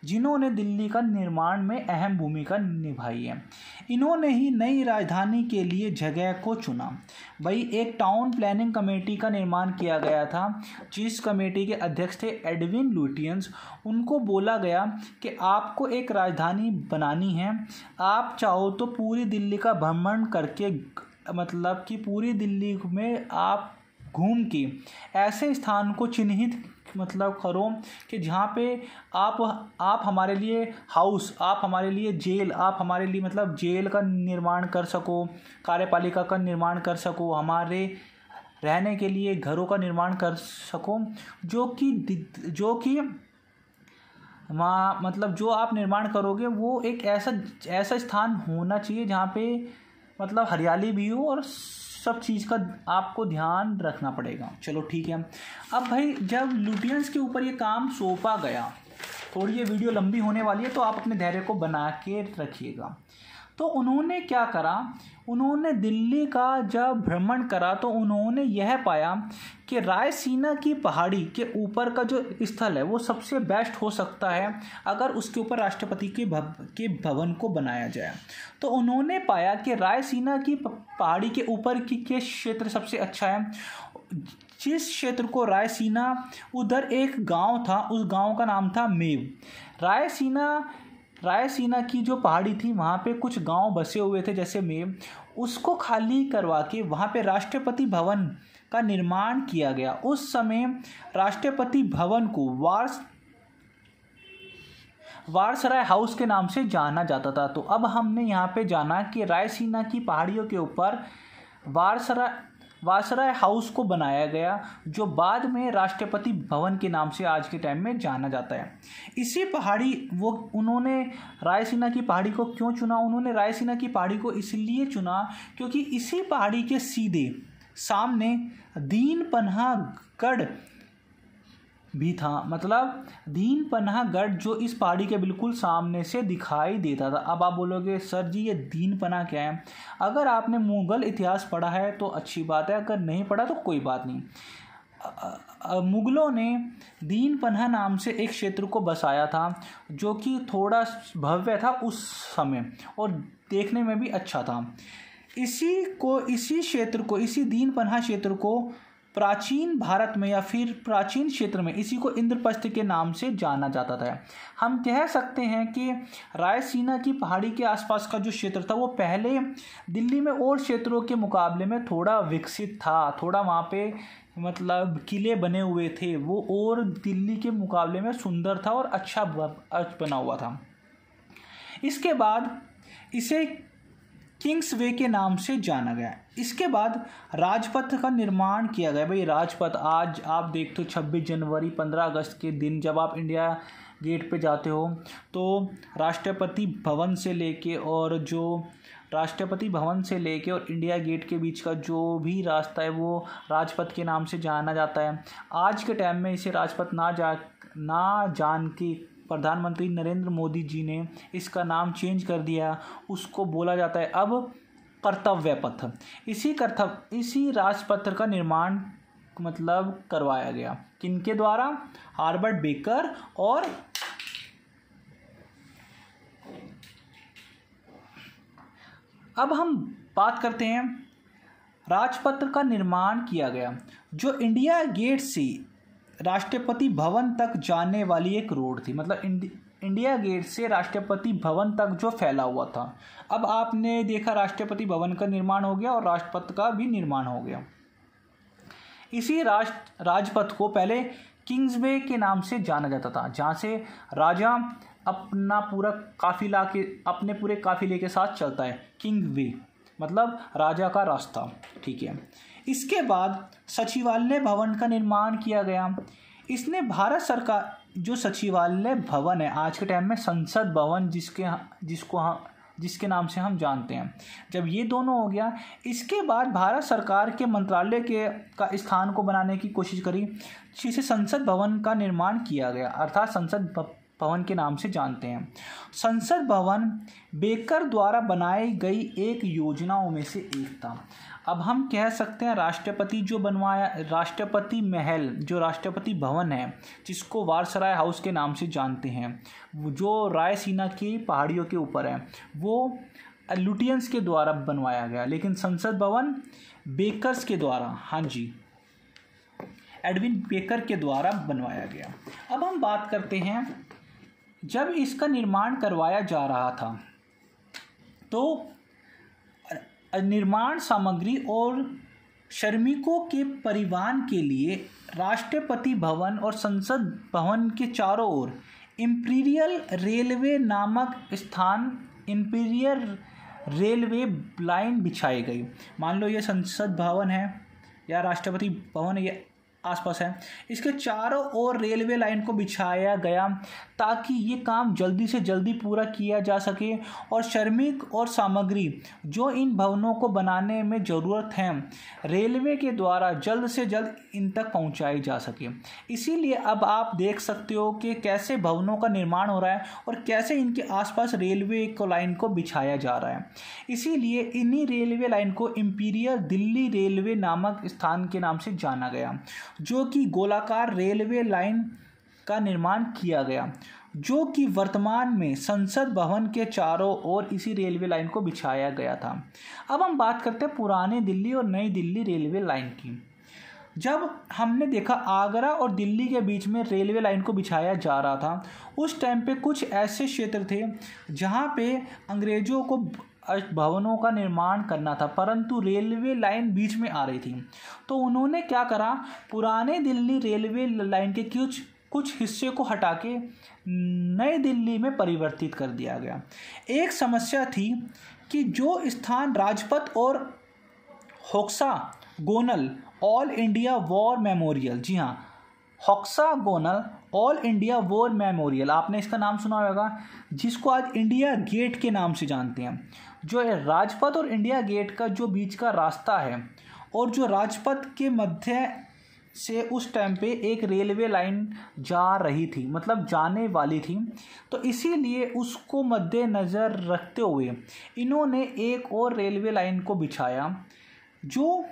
जिन्होंने दिल्ली का निर्माण में अहम भूमिका निभाई है। इन्होंने ही नई राजधानी के लिए जगह को चुना। भाई एक टाउन प्लानिंग कमेटी का निर्माण किया गया था, जिस कमेटी के अध्यक्ष थे एडविन लुटियंस। उनको बोला गया कि आपको एक राजधानी बनानी है, आप चाहो तो पूरी दिल्ली का भ्रमण करके, मतलब कि पूरी दिल्ली में आप घूम के ऐसे स्थान को चिन्हित करो कि जहाँ पे आप हमारे लिए हाउस, आप हमारे लिए जेल, आप हमारे लिए जेल का निर्माण कर सको, कार्यपालिका का निर्माण कर सको, हमारे रहने के लिए घरों का निर्माण कर सको, जो कि जो आप निर्माण करोगे वो एक ऐसा स्थान होना चाहिए जहाँ पे हरियाली भी हो और सब चीज़ का आपको ध्यान रखना पड़ेगा। चलो ठीक है। अब भाई जब लुटियंस के ऊपर ये काम सौंपा गया, थोड़ी ये वीडियो लंबी होने वाली है तो आप अपने धैर्य को बना के रखिएगा। तो उन्होंने क्या करा, उन्होंने दिल्ली का जब भ्रमण करा तो उन्होंने यह पाया कि रायसीना की पहाड़ी के ऊपर का जो स्थल है वो सबसे बेस्ट हो सकता है अगर उसके ऊपर राष्ट्रपति के भवन को बनाया जाए। तो उन्होंने पाया कि रायसीना की पहाड़ी के ऊपर के क्षेत्र सबसे अच्छा है। जिस क्षेत्र को रायसीना, उधर एक गांव था, उस गांव का नाम था मेव। रायसीना रायसीना की जो पहाड़ी थी वहाँ पे कुछ गांव बसे हुए थे जैसे में, उसको खाली करवा के वहाँ पे राष्ट्रपति भवन का निर्माण किया गया। उस समय राष्ट्रपति भवन को वारसराय हाउस के नाम से जाना जाता था। तो अब हमने यहाँ पे जाना कि रायसीना की पहाड़ियों के ऊपर वारसराय हाउस को बनाया गया, जो बाद में राष्ट्रपति भवन के नाम से आज के टाइम में जाना जाता है। इसी उन्होंने रायसीना की पहाड़ी को क्यों चुना? उन्होंने रायसीना की पहाड़ी को इसलिए चुना क्योंकि इसी पहाड़ी के सीधे सामने दीन पन्हा गढ़ भी था। मतलब दीन पन्हा गढ़ जो इस पहाड़ी के बिल्कुल सामने से दिखाई देता था। अब आप बोलोगे सर जी ये दीन पन्हा क्या है? अगर आपने मुगल इतिहास पढ़ा है तो अच्छी बात है, अगर नहीं पढ़ा तो कोई बात नहीं। मुगलों ने दीन पन्हा नाम से एक क्षेत्र को बसाया था जो कि थोड़ा भव्य था उस समय और देखने में भी अच्छा था। इसी दीन पन्हा क्षेत्र को प्राचीन भारत में या फिर प्राचीन क्षेत्र में इसी को इंद्रप्रस्थ के नाम से जाना जाता था। हम कह सकते हैं कि रायसीना की पहाड़ी के आसपास का जो क्षेत्र था वो पहले दिल्ली में और क्षेत्रों के मुकाबले में थोड़ा विकसित था, थोड़ा वहाँ पे मतलब किले बने हुए थे, वो और दिल्ली के मुकाबले में सुंदर था और अच्छा बना हुआ था। इसके बाद इसे किंग्स वे के नाम से जाना गया। इसके बाद राजपथ का निर्माण किया गया। भाई राजपथ आज आप देखते हो 26 जनवरी 15 अगस्त के दिन जब आप इंडिया गेट पे जाते हो तो राष्ट्रपति भवन से लेके और इंडिया गेट के बीच का जो भी रास्ता है वो राजपथ के नाम से जाना जाता है। आज के टाइम में इसे राजपथ ना जान के प्रधानमंत्री नरेंद्र मोदी जी ने इसका नाम चेंज कर दिया, उसको बोला जाता है अब कर्तव्य पथ। इसी राजपथ का निर्माण मतलब करवाया गया किनके द्वारा? हार्वर्ड बेकर और अब हम बात करते हैं राजपथ का निर्माण किया गया जो इंडिया गेट से राष्ट्रपति भवन तक जाने वाली एक रोड थी। मतलब इंडिया गेट से राष्ट्रपति भवन तक जो फैला हुआ था। अब आपने देखा राष्ट्रपति भवन का निर्माण हो गया और राजपथ का भी निर्माण हो गया। इसी राजपथ को पहले किंग्सवे के नाम से जाना जाता था, जहाँ से राजा अपने पूरे काफिले के साथ चलता है। किंग्सवे मतलब राजा का रास्ता, ठीक है। इसके बाद सचिवालय भवन का निर्माण किया गया। इसने भारत सरकार जो सचिवालय भवन है आज के टाइम में संसद भवन जिसके नाम से हम जानते हैं, जब ये दोनों हो गया इसके बाद भारत सरकार के मंत्रालय का स्थान को बनाने की कोशिश करी, जिसे संसद भवन का निर्माण किया गया, अर्थात संसद भवन के नाम से जानते हैं। संसद भवन बेकर द्वारा बनाई गई एक योजनाओं में से एक था। अब हम कह सकते हैं राष्ट्रपति महल जो राष्ट्रपति भवन है जिसको वारसराय हाउस के नाम से जानते हैं, जो रायसीना की पहाड़ियों के ऊपर है, वो लुटियंस के द्वारा बनवाया गया, लेकिन संसद भवन बेकर्स के द्वारा, हाँ जी, एडविन बेकर के द्वारा बनवाया गया। अब हम बात करते हैं जब इसका निर्माण करवाया जा रहा था तो निर्माण सामग्री और श्रमिकों के परिवहन के लिए राष्ट्रपति भवन और संसद भवन के चारों ओर इंपीरियल रेलवे नामक इंपीरियल रेलवे लाइन बिछाई गई। मान लो ये संसद भवन है या राष्ट्रपति भवन है, ये आसपास है, इसके चारों ओर रेलवे लाइन को बिछाया गया ताकि ये काम जल्दी से जल्दी पूरा किया जा सके और श्रमिक और सामग्री जो इन भवनों को बनाने में ज़रूरत है रेलवे के द्वारा जल्द से जल्द इन तक पहुंचाई जा सके। इसीलिए अब आप देख सकते हो कि कैसे भवनों का निर्माण हो रहा है और कैसे इनके आसपास रेलवे को लाइन को बिछाया जा रहा है। इसीलिए इन्हीं रेलवे लाइन को इंपीरियल दिल्ली रेलवे नामक स्थान के नाम से जाना गया, जो कि गोलाकार रेलवे लाइन का निर्माण किया गया, जो कि वर्तमान में संसद भवन के चारों ओर इसी रेलवे लाइन को बिछाया गया था। अब हम बात करते हैं पुरानी दिल्ली और नई दिल्ली रेलवे लाइन की। जब हमने देखा आगरा और दिल्ली के बीच में रेलवे लाइन को बिछाया जा रहा था, उस टाइम पे कुछ ऐसे क्षेत्र थे जहाँ पे अंग्रेज़ों को भवनों का निर्माण करना था, परंतु रेलवे लाइन बीच में आ रही थी। तो उन्होंने क्या करा, पुराने दिल्ली रेलवे लाइन के कुछ हिस्से को हटा के नई दिल्ली में परिवर्तित कर दिया गया। एक समस्या थी कि जो स्थान राजपथ और hexagonal all India war memorial, जी हाँ, hexagonal all India war memorial, आपने इसका नाम सुना होगा, जिसको आज इंडिया गेट के नाम से जानते हैं। जो राजपथ और इंडिया गेट का जो बीच का रास्ता है, और जो राजपथ के मध्य से उस टाइम पे एक रेलवे लाइन जा रही थी, मतलब जाने वाली थी, तो इसीलिए उसको मद्देनज़र रखते हुए इन्होंने एक और रेलवे लाइन को बिछाया, जो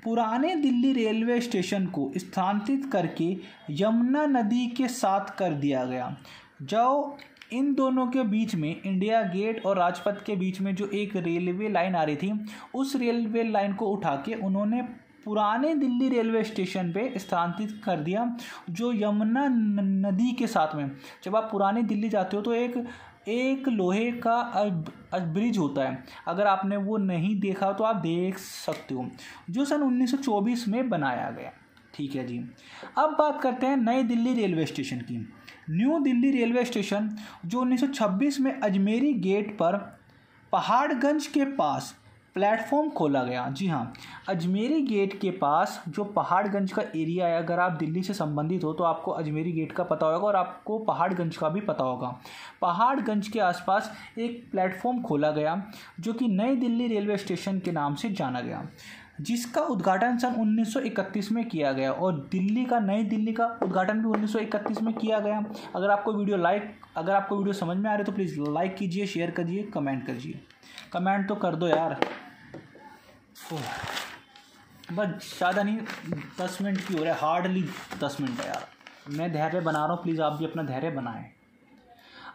पुराने दिल्ली रेलवे स्टेशन को स्थानांतरित करके यमुना नदी के साथ कर दिया गया। जो इन दोनों के बीच में, इंडिया गेट और राजपथ के बीच में जो एक रेलवे लाइन आ रही थी, उस रेलवे लाइन को उठा के उन्होंने पुराने दिल्ली रेलवे स्टेशन पे स्थानांतरित कर दिया, जो यमुना नदी के साथ में। जब आप पुरानी दिल्ली जाते हो तो एक लोहे का ब्रिज होता है, अगर आपने वो नहीं देखा तो आप देख सकते हो, जो सन 1924 में बनाया गया। ठीक है जी, अब बात करते हैं नई दिल्ली रेलवे स्टेशन की। न्यू दिल्ली रेलवे स्टेशन जो 1926 में अजमेरी गेट पर पहाड़गंज के पास प्लेटफॉर्म खोला गया। जी हाँ, अजमेरी गेट के पास जो पहाड़गंज का एरिया है, अगर आप दिल्ली से संबंधित हो तो आपको अजमेरी गेट का पता होगा और आपको पहाड़गंज का भी पता होगा। पहाड़गंज के आसपास एक प्लेटफॉर्म खोला गया जो कि नई दिल्ली रेलवे स्टेशन के नाम से जाना गया, जिसका उद्घाटन सन 1931 में किया गया, और नई दिल्ली का उद्घाटन भी 1931 में किया गया। अगर आपको वीडियो समझ में आ रही है तो प्लीज़ लाइक कीजिए, शेयर कीजिए, कमेंट कीजिए। कमेंट तो कर दो यार, बस ज़्यादा नहीं, 10 मिनट की हो रहा है, हार्डली 10 मिनट है यार। मैं धैर्य बना रहा हूँ, प्लीज़ आप भी अपना धैर्य बनाएं।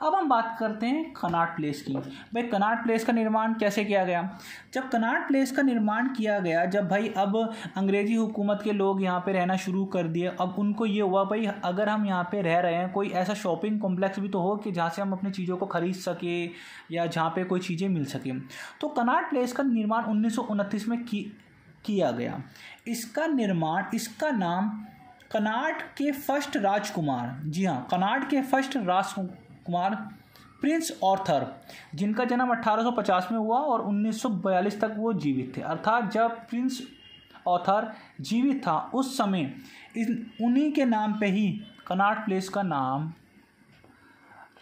अब हम बात करते हैं कनॉट प्लेस की। भाई कनॉट प्लेस का निर्माण कैसे किया गया? जब कनॉट प्लेस का निर्माण किया गया, जब भाई अब अंग्रेज़ी हुकूमत के लोग यहाँ पे रहना शुरू कर दिए, अब उनको ये हुआ भाई अगर हम यहाँ पे रह रहे हैं, कोई ऐसा शॉपिंग कॉम्प्लेक्स भी तो हो कि जहाँ से हम अपनी चीज़ों को ख़रीद सके या जहाँ पे कोई चीज़ें मिल सकें। तो कनॉट प्लेस का निर्माण 1929 में किया गया। इसका नाम कनॉट के फर्स्ट राजकुमार, जी हाँ, कनॉट के फर्स्ट राजकुमार प्रिंस आर्थर, जिनका जन्म 1850 में हुआ और 1942 तक वो जीवित थे। अर्थात जब प्रिंस आर्थर जीवित था उस समय उन्हीं के नाम पे ही कनॉट प्लेस का नाम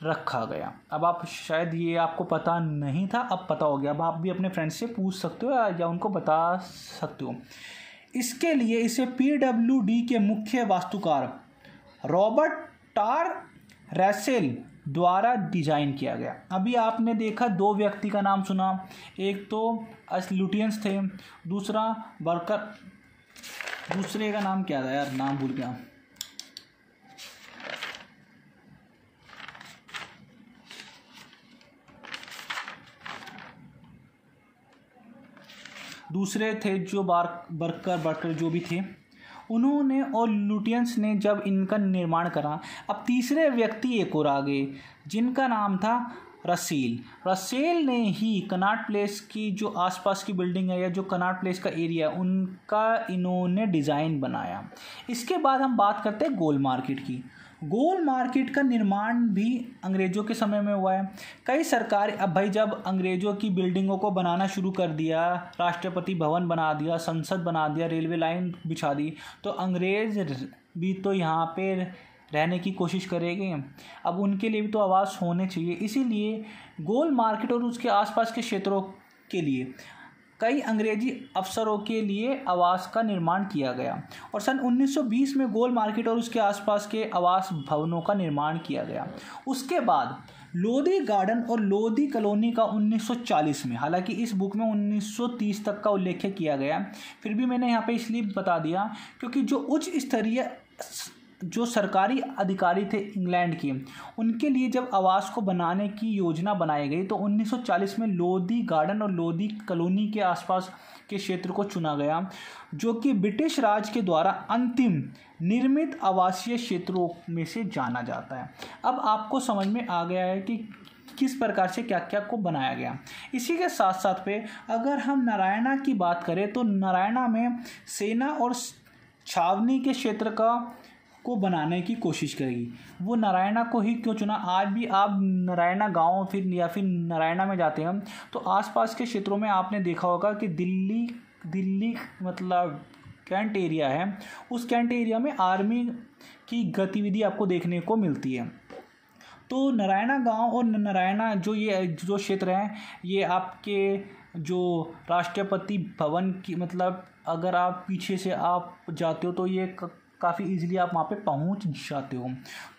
रखा गया। अब आप शायद ये आपको पता नहीं था, अब पता हो गया। अब आप भी अपने फ्रेंड्स से पूछ सकते हो या उनको बता सकते हो। इसके लिए इसे PWD के मुख्य वास्तुकार रॉबर्ट टार रसेल द्वारा डिजाइन किया गया। अभी आपने देखा दो व्यक्ति का नाम सुना, एक तो लुटियंस थे, दूसरा वर्कर, दूसरे का नाम क्या था यार, नाम भूल गया। दूसरे थे जो वर्कर जो भी थे, उन्होंने और लुटियंस ने जब इनका निर्माण करा। अब तीसरे व्यक्ति एक और आ गए जिनका नाम था रसेल ने ही कनॉट प्लेस की जो आसपास की बिल्डिंग है या जो कनॉट प्लेस का एरिया है उनका इन्होंने डिज़ाइन बनाया। इसके बाद हम बात करते हैं गोल मार्केट की। गोल मार्केट का निर्माण भी अंग्रेज़ों के समय में हुआ है। कई सरकार, अब भाई जब अंग्रेज़ों की बिल्डिंगों को बनाना शुरू कर दिया, राष्ट्रपति भवन बना दिया, संसद बना दिया, रेलवे लाइन बिछा दी, तो अंग्रेज़ भी तो यहाँ पे रहने की कोशिश करेंगे। अब उनके लिए भी तो आवाज़ होने चाहिए। इसीलिए गोल मार्केट और उसके आसपास के क्षेत्रों के लिए कई अंग्रेजी अफसरों के लिए आवास का निर्माण किया गया और सन 1920 में गोल मार्केट और उसके आसपास के आवास भवनों का निर्माण किया गया। उसके बाद लोधी गार्डन और लोधी कॉलोनी का 1940 में, हालांकि इस बुक में 1930 तक का उल्लेख किया गया, फिर भी मैंने यहाँ पे इसलिए बता दिया क्योंकि जो उच्च स्तरीय जो सरकारी अधिकारी थे इंग्लैंड के, उनके लिए जब आवास को बनाने की योजना बनाई गई तो 1940 में लोधी गार्डन और लोधी कॉलोनी के आसपास के क्षेत्र को चुना गया, जो कि ब्रिटिश राज के द्वारा अंतिम निर्मित आवासीय क्षेत्रों में से जाना जाता है। अब आपको समझ में आ गया है कि किस प्रकार से क्या क्या को बनाया गया। इसी के साथ साथ पे अगर हम नारायणा की बात करें तो नारायणा में सेना और छावनी के क्षेत्र को बनाने की कोशिश करेगी। वो नारायणा को ही क्यों चुना? आज भी आप नारायणा गांव या फिर नारायणा में जाते हैं तो आसपास के क्षेत्रों में आपने देखा होगा कि दिल्ली मतलब कैंट एरिया है, उस कैंट एरिया में आर्मी की गतिविधि आपको देखने को मिलती है। तो नारायणा गांव और नारायणा जो क्षेत्र हैं, ये आपके जो राष्ट्रपति भवन की मतलब अगर आप पीछे से आप जाते हो तो ये काफ़ी इजीली आप वहाँ पे पहुँच जाते हो।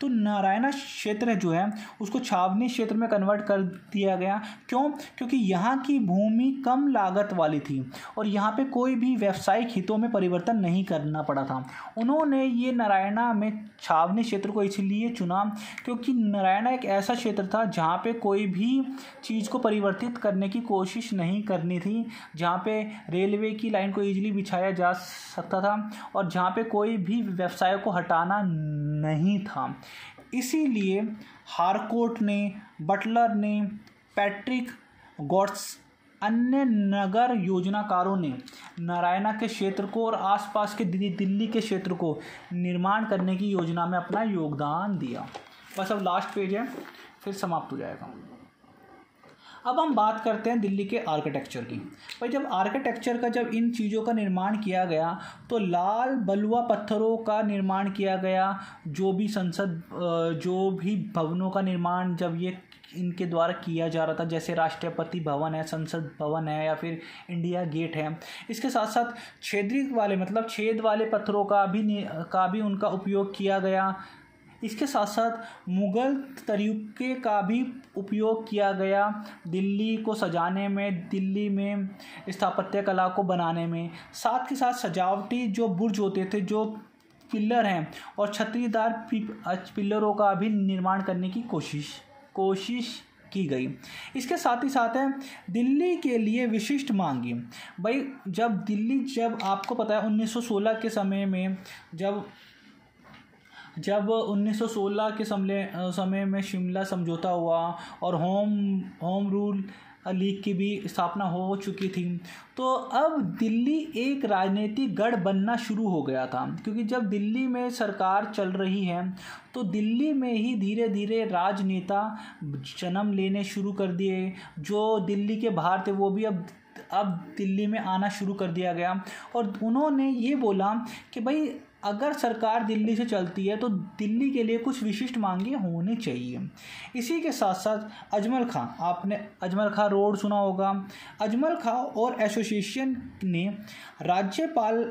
तो नारायणा क्षेत्र जो है उसको छावनी क्षेत्र में कन्वर्ट कर दिया गया। क्यों? क्योंकि यहाँ की भूमि कम लागत वाली थी और यहाँ पे कोई भी व्यावसायिक हितों में परिवर्तन नहीं करना पड़ा था। उन्होंने ये नारायणा में छावनी क्षेत्र को इसलिए चुना क्योंकि नारायणा एक ऐसा क्षेत्र था जहाँ पे कोई भी चीज़ को परिवर्तित करने की कोशिश नहीं करनी थी, जहाँ पे रेलवे की लाइन को ईजिली बिछाया जा सकता था और जहाँ पे कोई भी व्यवसाय को हटाना नहीं था। इसीलिए हारकोर्ट ने, बटलर ने, पैट्रिक गॉट्स, अन्य नगर योजनाकारों ने नारायणा के क्षेत्र को और आसपास के दिल्ली के क्षेत्र को निर्माण करने की योजना में अपना योगदान दिया। बस अब लास्ट पेज है, फिर समाप्त हो जाएगा। अब हम बात करते हैं दिल्ली के आर्किटेक्चर की। भाई जब इन चीज़ों का निर्माण किया गया तो लाल बलुआ पत्थरों का निर्माण किया गया। जो भी भवनों का निर्माण जब ये इनके द्वारा किया जा रहा था, जैसे राष्ट्रपति भवन है, संसद भवन है या फिर इंडिया गेट है, इसके साथ साथ छेद वाले पत्थरों का भी उनका उपयोग किया गया। इसके साथ साथ मुग़ल तरीके का भी उपयोग किया गया दिल्ली को सजाने में, दिल्ली में स्थापत्य कला को बनाने में। साथ के साथ सजावटी जो बुर्ज होते थे, जो पिलर हैं और छतरीदार पिलरों का भी निर्माण करने की कोशिश की गई। इसके साथ ही साथ है दिल्ली के लिए विशिष्ट मांगी। भाई जब आपको पता है 1916 के समय में जब 1916 के समय में शिमला समझौता हुआ और होम रूल लीग की भी स्थापना हो चुकी थी, तो अब दिल्ली एक राजनीतिक गढ़ बनना शुरू हो गया था। क्योंकि जब दिल्ली में सरकार चल रही है तो दिल्ली में ही धीरे धीरे राजनेता जन्म लेने शुरू कर दिए। जो दिल्ली के बाहर थे वो भी अब दिल्ली में आना शुरू कर दिया गया और उन्होंने ये बोला कि भाई अगर सरकार दिल्ली से चलती है तो दिल्ली के लिए कुछ विशिष्ट मांगें होनी चाहिए। इसी के साथ साथ अजमल खां, आपने अजमल खां रोड सुना होगा। अजमल खां और एसोसिएशन ने राज्यपाल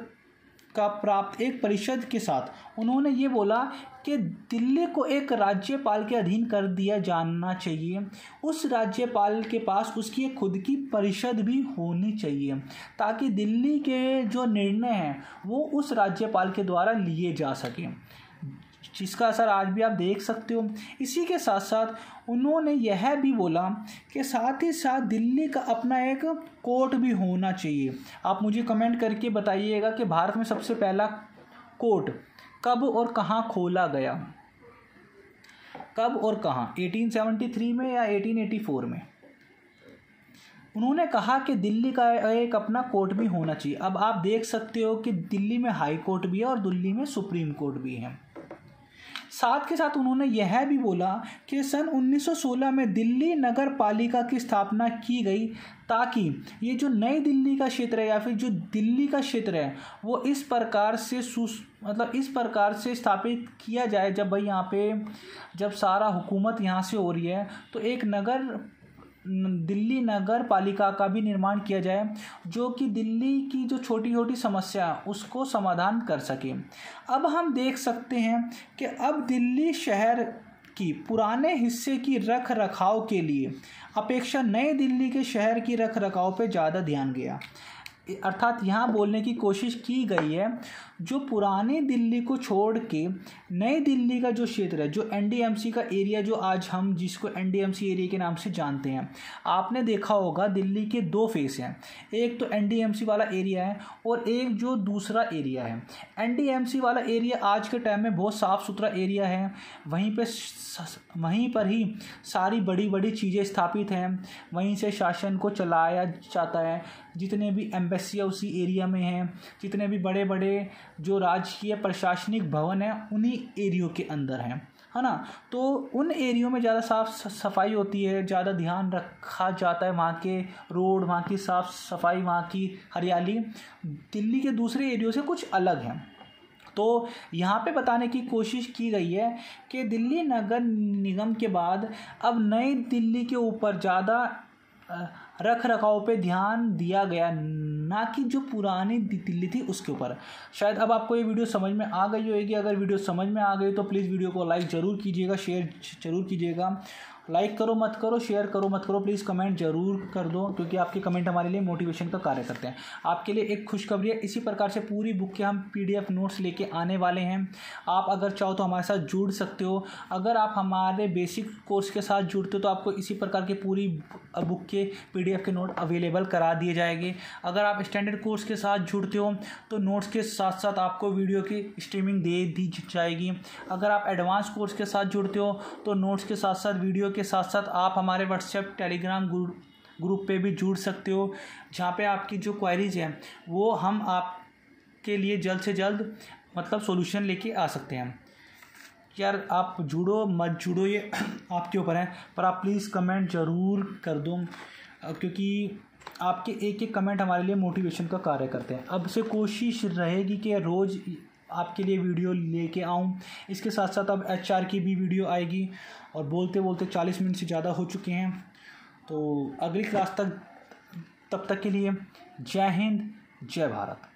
का प्राप्त एक परिषद के साथ उन्होंने ये बोला कि दिल्ली को एक राज्यपाल के अधीन कर दिया जाना चाहिए। उस राज्यपाल के पास उसकी एक खुद की परिषद भी होनी चाहिए ताकि दिल्ली के जो निर्णय हैं वो उस राज्यपाल के द्वारा लिए जा सकें, जिसका असर आज भी आप देख सकते हो। इसी के साथ साथ उन्होंने यह भी बोला कि साथ ही साथ दिल्ली का अपना एक कोर्ट भी होना चाहिए। आप मुझे कमेंट करके बताइएगा कि भारत में सबसे पहला कोर्ट कब और कहाँ खोला गया, कब और कहाँ, 1873 में या 1884 में। उन्होंने कहा कि दिल्ली का एक अपना कोर्ट भी होना चाहिए। अब आप देख सकते हो कि दिल्ली में हाई कोर्ट भी है और दिल्ली में सुप्रीम कोर्ट भी है। साथ के साथ उन्होंने यह भी बोला कि सन 1916 में दिल्ली नगर पालिका की स्थापना की गई ताकि ये जो नई दिल्ली का क्षेत्र है या फिर जो दिल्ली का क्षेत्र है वो इस प्रकार से स्थापित किया जाए। जब भाई यहाँ पे जब सारा हुकूमत यहाँ से हो रही है तो एक दिल्ली नगर पालिका का भी निर्माण किया जाए जो कि दिल्ली की जो छोटी छोटी समस्या उसको समाधान कर सके। अब हम देख सकते हैं कि अब दिल्ली शहर की पुराने हिस्से की रख रखाव के लिए अपेक्षा नए दिल्ली के शहर की रख रखाव पे ज़्यादा ध्यान गया। अर्थात यहाँ बोलने की कोशिश की गई है जो पुरानी दिल्ली को छोड़ के नई दिल्ली का जो क्षेत्र है, जो एनडीएमसी का एरिया, जो आज हम जिसको एनडीएमसी एरिया के नाम से जानते हैं, आपने देखा होगा दिल्ली के दो फेस हैं, एक तो एनडीएमसी वाला एरिया है और एक जो दूसरा एरिया है। एनडीएमसी वाला एरिया आज के टाइम में बहुत साफ़ सुथरा एरिया है, वहीं पर ही सारी बड़ी बड़ी चीज़ें स्थापित हैं, वहीं से शासन को चलाया जाता है। जितने भी एम्बेसियाँ उसी एरिया में हैं, जितने भी बड़े बड़े जो राजकीय प्रशासनिक भवन हैं उन्हीं एरियो के अंदर हैं, है ना। तो उन एरियो में ज़्यादा साफ़ सफाई होती है, ज़्यादा ध्यान रखा जाता है, वहाँ के रोड, वहाँ की साफ़ सफाई, वहाँ की हरियाली दिल्ली के दूसरे एरियो से कुछ अलग है। तो यहाँ पे बताने की कोशिश की गई है कि दिल्ली नगर निगम के बाद अब नई दिल्ली के ऊपर ज़्यादा रख रखाव पे ध्यान दिया गया, ना कि जो पुरानी दिल्ली थी उसके ऊपर। शायद अब आपको ये वीडियो समझ में आ गई होगी। अगर वीडियो समझ में आ गई तो प्लीज़ वीडियो को लाइक ज़रूर कीजिएगा, शेयर ज़रूर कीजिएगा। लाइक करो मत करो, शेयर करो मत करो, प्लीज़ कमेंट ज़रूर कर दो, क्योंकि आपके कमेंट हमारे लिए मोटिवेशन का कार्य करते हैं। आपके लिए एक खुशखबरी है, इसी प्रकार से पूरी बुक के हम पीडीएफ नोट्स लेके आने वाले हैं। आप अगर चाहो तो हमारे साथ जुड़ सकते हो। अगर आप हमारे बेसिक कोर्स के साथ जुड़ते हो तो आपको इसी प्रकार के पूरी बुक के पीडीएफ के नोट अवेलेबल करा दिए जाएंगे। अगर आप स्टैंडर्ड कोर्स के साथ जुड़ते हो तो नोट्स के साथ साथ आपको वीडियो की स्ट्रीमिंग दे दी जाएगी। अगर आप एडवांस कोर्स के साथ जुड़ते हो तो नोट्स के साथ साथ वीडियो के साथ साथ आप हमारे व्हाट्सएप टेलीग्राम ग्रुप पे भी जुड़ सकते हो, जहाँ पे आपकी जो क्वेरीज हैं वो हम आपके लिए जल्द से जल्द मतलब सॉल्यूशन लेके आ सकते हैं। यार आप जुड़ो मत जुड़ो ये आपके ऊपर है, पर आप प्लीज़ कमेंट ज़रूर कर दो, क्योंकि आपके एक एक कमेंट हमारे लिए मोटिवेशन का कार्य करते हैं। अब से कोशिश रहेगी कि रोज़ आपके लिए वीडियो लेके आऊँ। इसके साथ साथ अब एचआर की भी वीडियो आएगी, और बोलते बोलते 40 मिनट से ज़्यादा हो चुके हैं। तो अगली क्लास तक, तब तक के लिए जय हिंद, जय भारत।